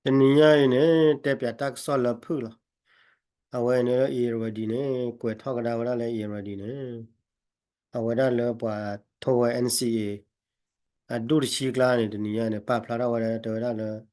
Tenia ini tepia tak sola pula. Awe ni ira di ne kwe thok da wala le ira di ne. Awe da le pa thowa NCA. Adur chi kla ni tenia ni pa phla da wala to da le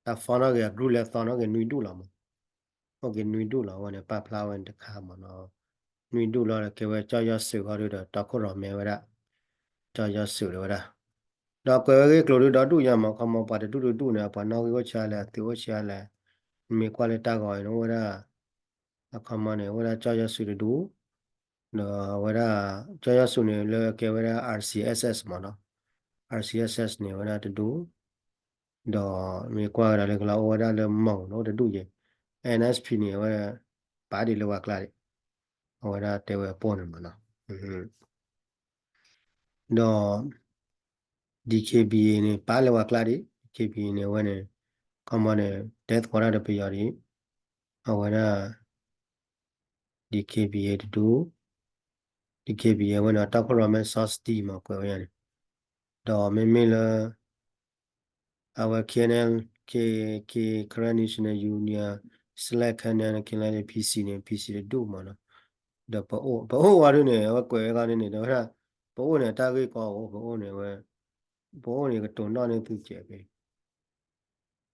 a fono ge gru le fono ge nui du la mo. Okay nui du la wane pa phla wan de kha mo no. Nui du la ke we cha ya su ga ru da ta ko ro me wa da. Cha ya su ro da. Da kwe ge klo ru da du ya ma ka mo pa de du ne pa no ge wo cha le tu wo cha le. Me kwa le ta ga no wa da. Akamane wala charger suit do no wala charger suit ne le ke wala RCSS mana RCSS ne wala to do do me kwa la le kala wala le mo no to do je NSP ne wala pa di le wa kla wala te wa pon mana do DKBA ne pa le wa kla di DKBA ne wala kamane death wala de pe yari wala DKBA to do DKBA wala ta ko me sauce di ma ko yani do me la our KNL Korean National Union select and KNL PC ne PC de do mana da pa o wa ne wa kwe ga ne da ra pa o ne ta ge ko pa o ne wa pa o ne to na ne tu che be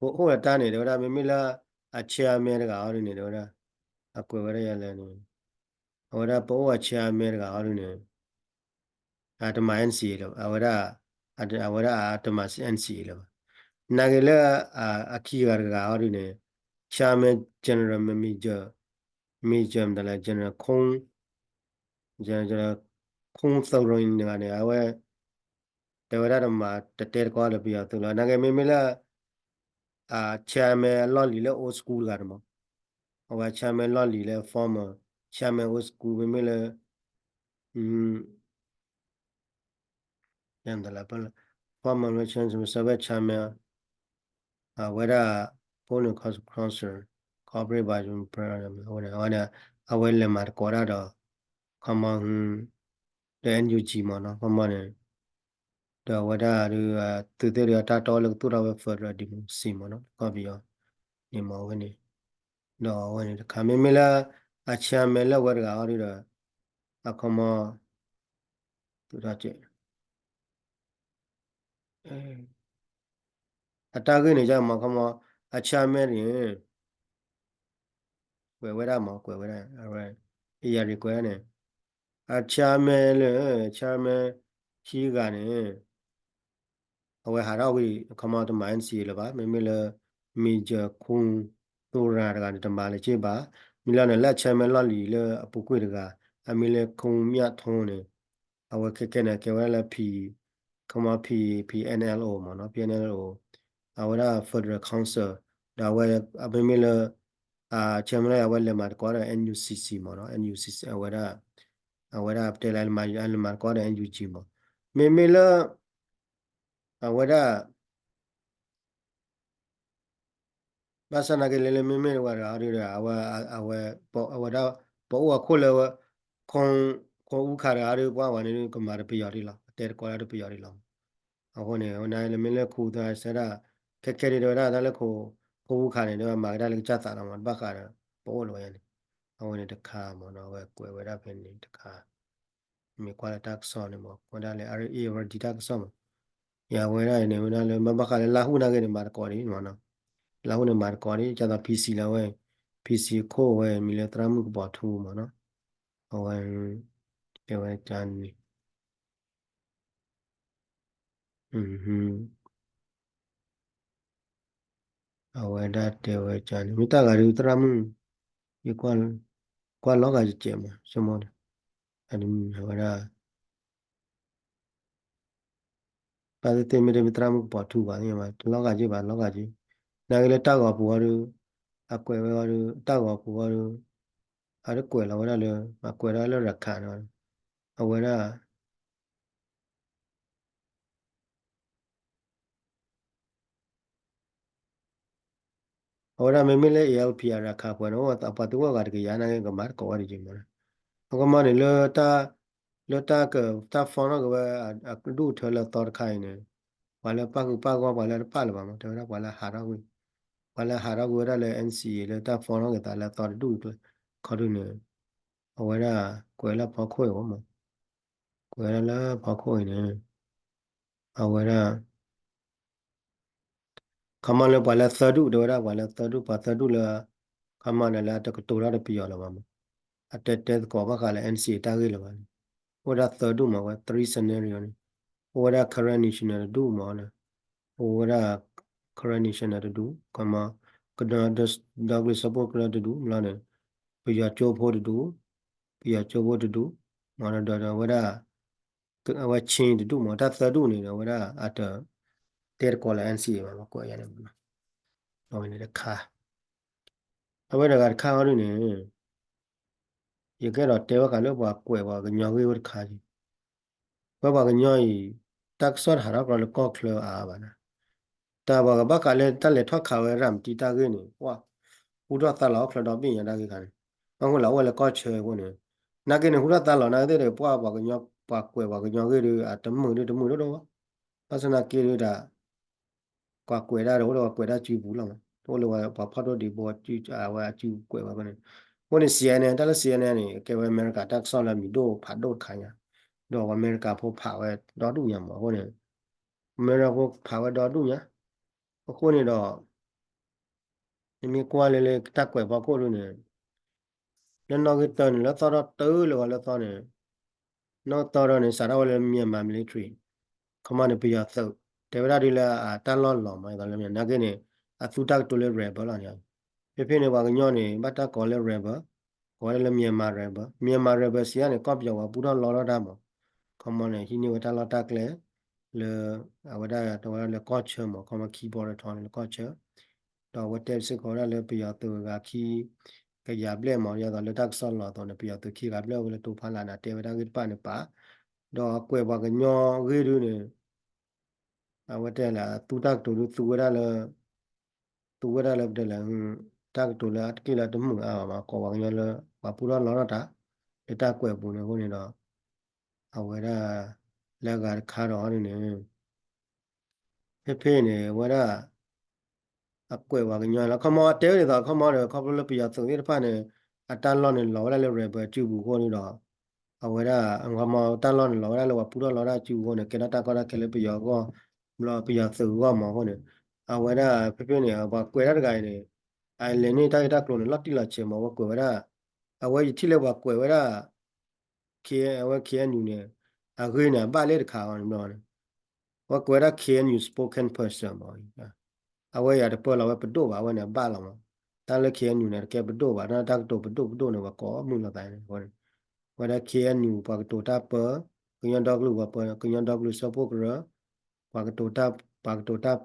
pa o ta ne da ra me la a che me ga ne da ra a kwe wa ya le ne wa ra pa o a che me ga ne a ta ma NC lo a wa ra a ta ma NC lo Nagila Akigar Gaudine, Chairman General Major the General General Kong Thorin in the Awe, the Vadama, the Ted quality of the Nagamila, Chairman Lolly old school Garmo, or Chairman Lolly, former Chairman old school Miller, and the Lapel, former merchants of Savage Chairman. Whether polling concern corporate by program or aware marcorada common the NUG mana common the whether to the tata all to our for demo simona copy demo when it no when it camilla a chamela where are a comma to that a target is a macama a chamel where ma where all right here require a charme he got it. Away Harawi come out of mine see lava, Mimilla Major Kung Dora the Malachiba, Milana La Chamela Lila Apuquida, Amile Kung Miatone, our Kekena Kewala P, comma PNLO, Mono PNLO, our further council, the way Abimilla Chamela Wella Marquara NUCC Mono, NUCC, our up till Marquara NUG. Mimilla our Basa na ke lele meme wa ra ri ra awa po da po wa ko le wa kon u kha ra ri kwa wa ne ko ma ri pi ya ri la te ko ra ri pi ya ri la a ko ne na le me le khu da sa ra ke ri ra da le ko u kha ne da ma da le cha ta la ma ba kha ra po lo ya ne a ko ne ta kha mo no wa ko wa da pe ne ta kha me kwa la ta so ne mo ko da le a ri wa di ta so mo ya wa ra ne wa le ma ba kha le la hu na ke ne ma ko ri mo no la hu ne ma ko ri cha da PC la we PC ကိုဝဲမီလေတရမှုပေါ်ထူမှာနော်အဝဲတေဝဲချန်နီအဝဲဒါတေဝဲချန်မိတကရီတရမှုဒီကွာလောကကြီးကျဲမှာစမောအဲ့ဒီဟောဒါပါတေမီတရမှုပေါ်ထူပါနေမှာလောကကြီးပါလောကကြီးနာကလေးတောက်ကောပူရအကွယ်ဝဲရတောက်ကောပူရအဲ့ဒါကွယ်လာဝဲလေအကွယ်လာရခါနော်အဝဲဒါAhora me mele y al piara acá, bueno, apa tu agar que ya na que mar ko ari jima. Ko mane lo ta ke ta fono ke a du thela tor khai ne. Wala pa ku pa ko wala pa la ma to ra wala hara wi. wala hara wera le NCA le ta phone ke ta la ta du tu khadu ne wera kwela pa khoi wa ma kwela la pa khoi ne wera kama le wala thadu do ra wala thadu pa thadu la kama ne la ta to ra pi ya la ma atete ko ba ka le NCA ta ge la ba wera thadu ma wa three scenario ne wera current national do ma ne wera current national do kama kada da support kada do la ne pi ya cho pho do pi ya cho pho do ma na da wera wa chin do ma ta thadu ne wera at ter ko la NCA ma ko ya ne ma no ne kha a wera ga kha wa ne ye ke ro te wa ka lo ba kwe ba ga nya ge wa kha ji ba ga nya yi tak sor hara ko ko klo a ba na ta ba ba ka le ta le thwa kha we ram ti ta ge ni wa u do ta lo klo do bi ya da ge ka ne ba ko la wa le ko che ko ne na ge ne hu da ta lo na de de pa ba ga nya pa kwe ba ga nya ge de a ta mu do do ba sa na ke da kwa kwe da ro lo kwe da chi bu la ma to lo wa pa pha do di bo chi a wa chi kwe ba ko ne ko ne CNN တာ CNN နေke we America tak so la mi do pha do kha ya do America pho pha we do du nya ma ko ne America pho pha we do du nya ko ne do mi kwa le tak kwe ba ko lu ne le no ge ton le to do tu lo le to ne no to do ne sa ra le Myanmar military ခမနဲ့ပြရသုတ်တေဝရဒီလာတန်လောလောမိုင်ကလည်းနာကနေအသူတက်တိုလေရဘလာညာဖေဖေနေပါကညောနေဘတ်တာကောလေရဘကောလေမြန်မာရဘစီကနေကော့ပြောဝပူတော့လော်တော့တာမခမနဲ့ဟိနေဝတလာတက်လေလေဝဒရတော့လေကော့ချမခမခီဘော်ရထောင်းလေကော့ချတော့ဝတဲစကောရလေပြရသူကခီကရပလက်မောင်ရတော့လေတက်ဆောလောတော့ပြရသူခီကပလက်ဝလေတူဖလာနာတေဝရကပနေပါတော့ကွယ်ပါကညောဂေရူနေဝတဲလာတူတက်တူသူဝရလာတူဝရလာတဲ့လာတက်တူလာကိလာတမှုအာမကောပါညောလာပပူရလောရတာတက်ကွယ်ပူနေကိုနေတော့အဝရလက်ကခါတော့နေဖေဖေနေဝရအကွယ်ပါညောလာခမောတဲရတော့ခမောရခပလပြရသုံးရဖာနေအတန်လောနေလောရလေရပဲကျူဘူးကိုနေတော့အဝရငါမောတန်လောနေလောရလောပူရလောရကျူကိုနေကေနတာကောရကလေးပြရောကောမလို့ပြရသုကောမောကိုနေအဝရဖေဖေနေဘာကွယ်ရတဲ့ကိုင်းနေအိုင်လင်းနေတိုက်တက်လို့လော်တိလာချေမောကွယ်ရအဝရတိလေဘာကွယ်ရKN အဝ KNU နေအခွေးနေပါလေတခါအောင်မောနေဝကွယ်ရ KNU spoken person မောအဝရတဲ့ပေါ်လာဝပဒိုပါဝနေပါလာမောတန်လေ KNU နေကဲပဒိုပါနာတက်တော့ပဒိုနေဝကောမှုလာတိုင်းဟောဝရ KNU ပါကတိုတာပကညန်ဒေါကလူပါပကညန်ဒေါကလူစပုတ်ရပါကတိုတာ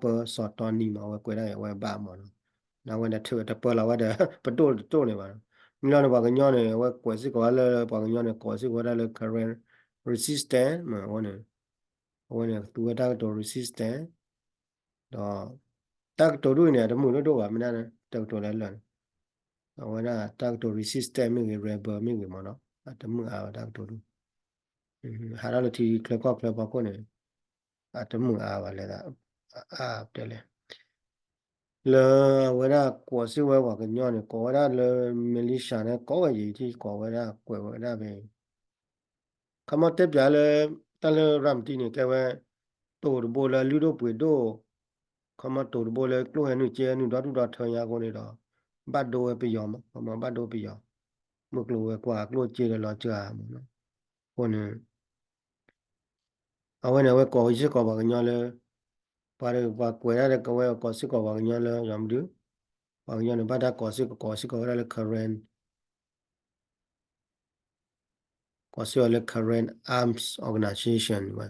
ပစောတော်နီမဝကွယ်ရဝဘာမောနာဝနေထတဲ့ပေါ်လာဝတဲ့ပဒိုနေပါမီလာပါကညောနေဝကွယ်စစ်ကောလဲပါကညောနေကောစစ်ဝရလဲ current resistant မဝနေသူဝတာတော့ resistant တော့တက်တော်တို့နေတယ်မှုလို့တော့ပါမနာတက်တော်လဲလွန်ဝရတက်တော် resistant မြေ rebel မြေမနော်တမှုအားတက်တော်တို့ဟာရလို့တီကလပ်ကိုနေတမှုအားပါလေအားတယ်လေလေဝရကိုစီဝဲဝကညောနေကိုဝရလေမီလီရှာနေကိုဝရီတီကိုဝရကွယ်ဝရပဲခမတက်ပြလဲတလရမ်တီနေကဲဝဲတိုးဘောလလူတို့ပွေတို့ခမတိုးဘောလကလိုဟဲနုကျဲနုဒတူဒထရကိုနေတော့ဘတ်ဒိုဝဲပြယောမဘတ်ဒိုပြယောမကလိုဝဲကွာကလိုကျဲလောကြာမနော်ကိုနေအဝဲနေဝဲကိုရှိကောပါကညောလဲပါရပါကွယ်ရတဲ့ကဝဲကိုရှိကောပါကညောလဲရမ်ဒူပါကညောနေဘာတာကိုရှိကောရလဲ current ကိုစီရလဲ current arms organization ဝဲ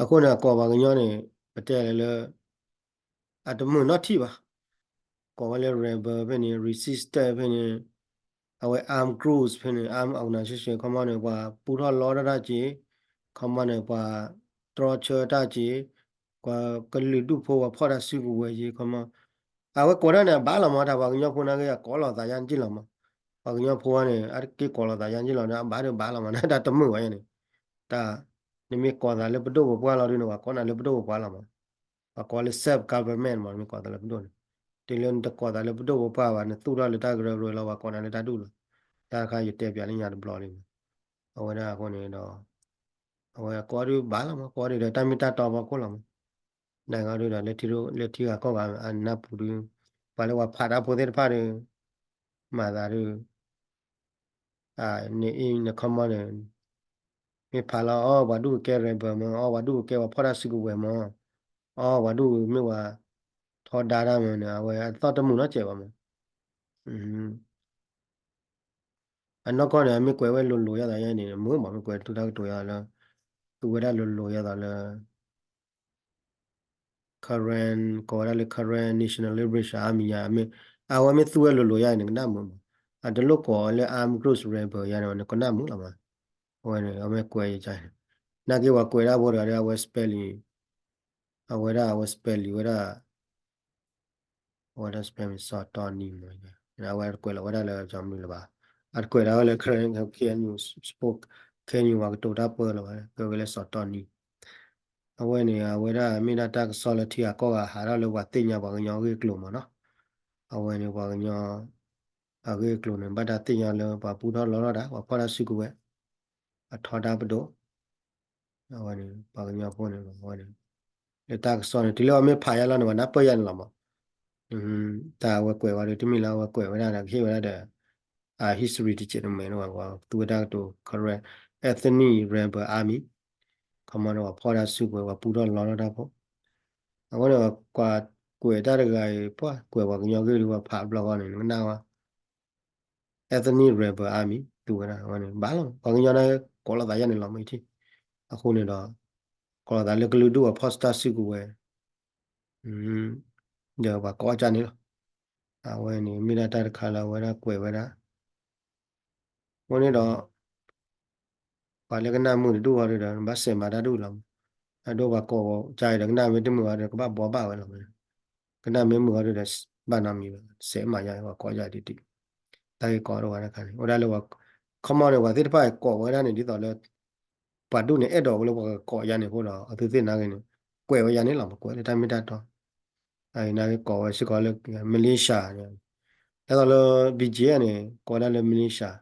အခုနကောပါကညောနေပတဲလဲတမှုnot ထိပါကောလဲ rebel ပဲနေ resistor ပဲနေအဝဲ arm groups ပဲနေ arm organization ခမနေပါပူထော်လောရတာကြီးခမနေပါ torture တာကြီးကလီဒုဖို့ဖော်ရစီကိုဝဲကြီးခမအဝဲကောရနေဘာလာမတာပါကညောခုနကကောလာတာရန်ကြည့်လာမပါကညောဖိုးကနေကေကောလာတာရန်ကြည့်လာနေဘာလာမနာတမှုဝဲနေတာနိမိကောတာလေပဒိုဘွာလာရင်းတော့ကောနာလေပဒိုဘွာလာမကောလေ self government မနိကောတာလေပဒို ဒီလန်တကောတာလေဘဒိုပါပါနဲ့သူရလေတာကရလောပါကောနာလေတာဒူလို့တာခါရတဲ့ပြလိညာဘလော်လေးအဝဒါခေါနေတော့အဝကောရီဘာလာမကောရီတမီတာတော့ပါကောလာမနိုင်ငံတို့လက်ထီတို့လက်ထီကကောကအနပ်ပူရဘာလဲဝဖာတာပိုတဲ့ဖာရမာသာရနေအင်းနခမနဲ့မေဖာလာအော်ဘာဒူကဲရဘမအော်ဘာဒူကဲဝဖရစီကူဝဲမအော်ဘာဒူမြေဝထော်ဒါရမနဲ့အဝသောတမှုနော်ကျေပါမအနောကောနေမေကွယ်ဝဲလိုရတာရဲ့နေမိုးမမကွယ်တူတော့တူရလားသူဝဲလိုရတာလား current ကောရလေ current national liberation army ရမေအဝမေသူဝဲလိုရနေကနမအတလို့ကောလေ arm cruise rebel ရတော့ကနမလာမဟိုနေအမေကွယ်ရကြနာကေဝကွယ်ရဘောရဝဲ spelling အဝဲရဝဲ spelling ဝဲရဝဲ spelling စောတော်နီမရဝဲကွယ်လဝဲလည်းကြောင့်မလို့ပါအကွယ်ရလည်း current can you spoke can you ဝါတိုတာပေါ်လာကွယ်လည်းစောတော်နီအဝဲနေအဝဲရမိနာတက် solid ကကောကဟာရလို့ကတင်ညာပါကညောကြီးကလို့မနော်အဝဲနေပါကညောအကေကလို့နေဘာတာတင်ညာလို့ပါပူတော့လောတာဝဖရစုကဝဲအထောတာပတော့အဝဲနေပါကညောပေါ်နေအဝဲနေလက်တက် solid ဒီလိုအမေဖာရလာနေမနာပရန်လာမတာဝဲကွယ်ပါလေတမိလာဝဲကွယ်ဝဲတာခေဝဲတဲ့history တချင်မယ်နော်ကွာသူတာတော့ correct ethnic rebel army ခမတော့ဖော်ရစုကွယ်ပူတော့လောတာပေါ့အခုတော့ကွာကွယ်တာတကယ်ပွားကွယ်ပါကညောကြီးလို့ဖာဘလော့ကနေနာဝ ethnic rebel army သူကဟိုနေဘာလို့ဘာကညောနေကောလာတာရနေလောမိတိအခုနေတော့ကောလာတာလေကလူတို့ဖော့စတာစုကွယ်ဒါပါကောကြနေလောအဝဲနေမိလာတာခါလာဝဲတာကွယ်ဝဲတာဟိုနေတော့ဘာလေကနာမှုတို့ဟာတော့ဘာစင်မာတာတို့လောအတော့ဘာကောကြိုင်တယ်ကနာမတမှုဟာကဘာဘောပါဝဲလောကနာမမှုဟာတော့ဘာနာမီစဲမာရဟောကောကြတိတိတိုင်ကောတော့ရခါနေဟိုဒါလောခမောတော့ဝါတိတပိုက်ကောဝဲတာနေဒီတော့လဲပါဒုနေအဲ့တော်ဘလို့ကောရနေဖို့တော့အသူသိနာကနေကွယ်ဝဲရနေလောမကွယ်လေတိုင်မတတော့အဲ့နာကောဝဲရှိကောလေမလေးရှားအဲ့တော့လော BJ ကနေကောလာလေမလေးရှား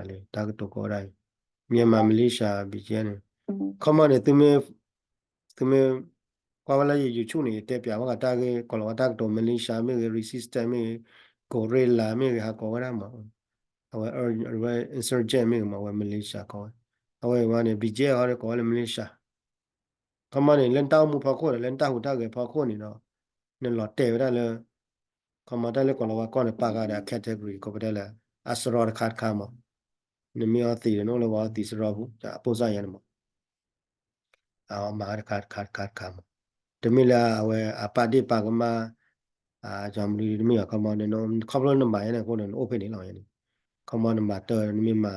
လေတာကတော့ကောတိုင်းမြန်မာမလေးရှား BJ နေခမောနေသူမေကွာလာယူချုနေတက်ပြဝကတာကေကောလာတာကတော့မလေးရှားမေ resistant မေကိုရေလာမေဟာကောရမှာအဝဲ insurgent မေမှာဝဲမလေးရှားကောအဝဲဝါနေ BJ ဟာကောလေမလေးရှားခမောနေလန်တောင်းမှုဖောက်ခိုးလန်တောင်းတာကေဖောက်ခိုးနေတော့နေလော်တဲရလဲခမောတယ်လေကောလာကောနေပါကတဲ့ category ကိုပတယ်လေအစရောခတ်ခါမနမီအသီနော်လောအသီစရောဘူးအပိုစားရနမမာခတ်ခါမတမီလာအဝဲအပါတိပါကမဂျမ်လီမီကမနေနော်ခဘလနမယနေကိုနေအိုပနေလောရနေခမနမတော်နမီမာ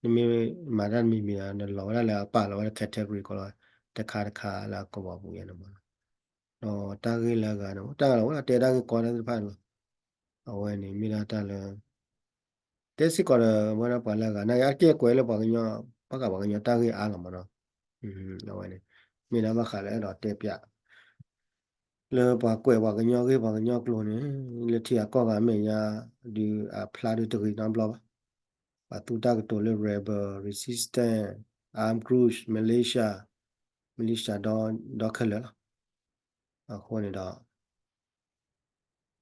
ရန်မီမီနလောရလာပါလော category ကိုတခါလာကောပါဘူးရနမနော်တာဂေလာကနော်တာလောတဲတာကေကောနေဖာလောအဝဲနေမီလာတာလောတက်စီကောမရပါလာကနာရကေကွယ်လောပါကညပကပါကညတာကေအားလောမနော်လောဝဲနေမီလာမခါလဲတော့တဲပြလေပါကွယ်ပါကညောကေပါကညောကလုံးနေလက်ထီကောကမေညာဒီဖလာဒတရီနံဘလပါတူတာကတိုလေ rebel resistant arm group malaysia တော့ခက်လဲအခုနေတော့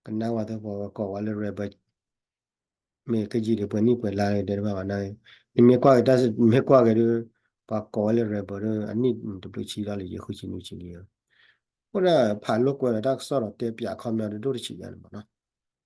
ကနဝတ်တော့ကောဝါလေ rebel မေကကြီးတွေပွနိပွလာတယ်ဘာနိုင်ဒီမေကွာတာမေကွာကလေးပါကောလေ rebel အနိတပချီလာလေရခုချင်းချင်းကြီးဟိုဒါဖာလို့ကွာတာဆောတော့တေပြခေါမြော်တို့ချီရတယ်ပေါ့နော်